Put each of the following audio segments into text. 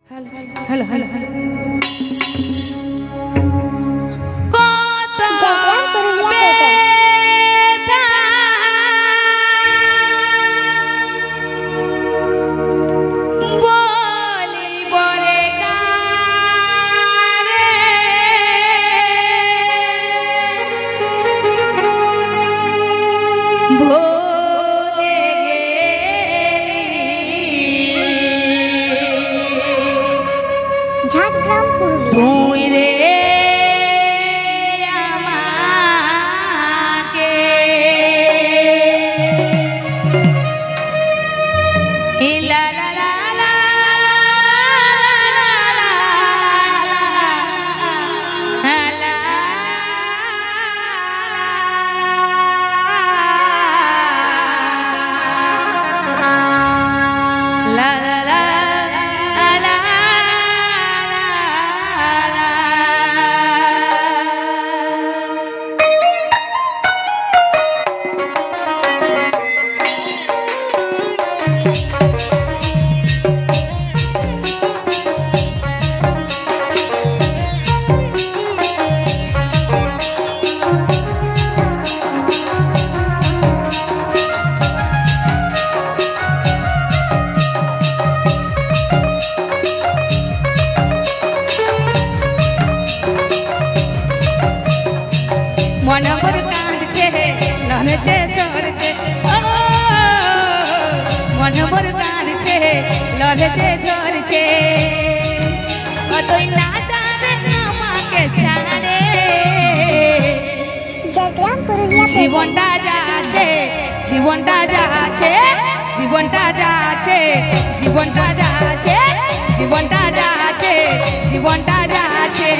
hello hello তুই রে আমাকে লা লা লা লা मन मोर कांदछे लहरछे झरछे मन मोर कांदछे लहरछे झरछे तुई ना जाने आमाके छाड़े जीवनटा जाछे जीवनटा जाछे जीवनटा जाछे जीवनटा जाछे जीवनटा जाछे जीवनटा जाछे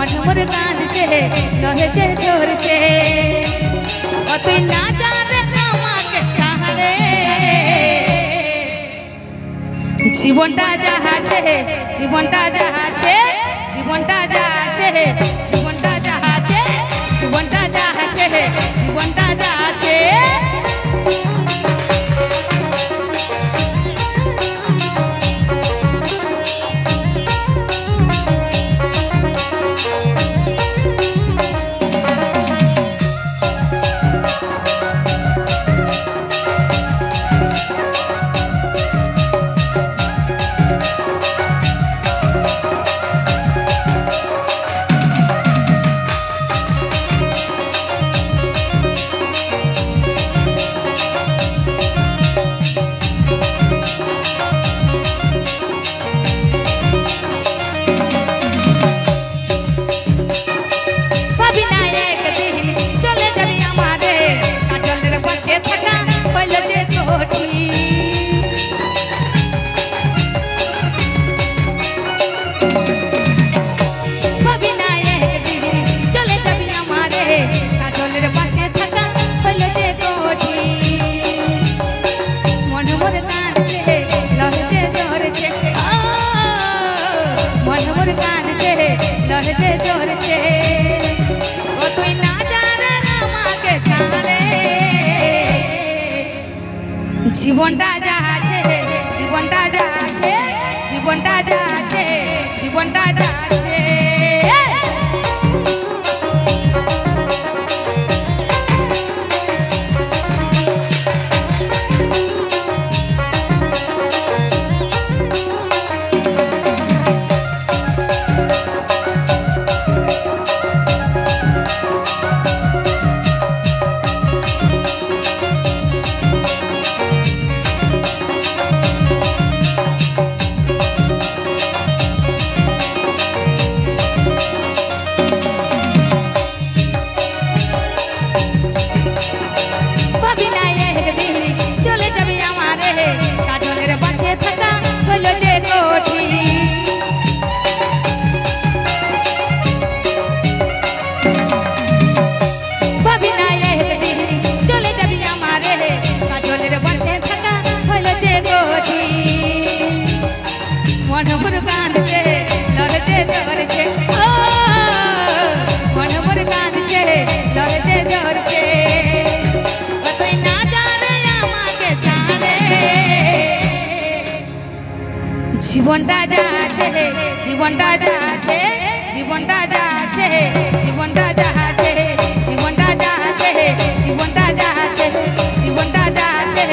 मन मोर कांदछे लहरछे झरछे तुई ना जाने आमाके छाड़े जीवनटा जाछे जीवनटा जाछे जीवनटा जाछे जीवनटा जाछे जीवनटा जाछे जीवनटा जाछे लहरछे झरछे तुई ना जाने आमाके छाड़े जीवनटा जाछे जीवनटा जाछे जीवनटा जाछे जीवनटा जाछे জীবনটা যা আছে জীবনটা যা আছে জীবনটা যা আছে জীবনটা যা আছে জীবনটা যা আছে জীবনটা যা আছে জীবনটা যা আছে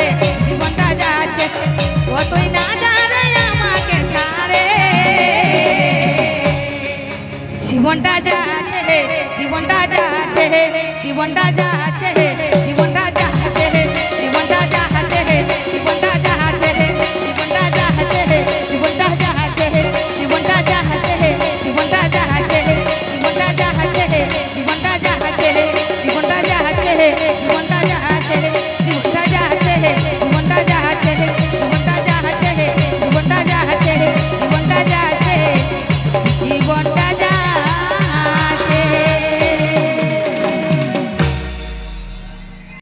জীবনটা যা আছে ও তুই না জানে আমাকে ছাড়ে জীবনটা যা আছে জীবনটা যা আছে জীবনটা যা আছে জীবনটা যা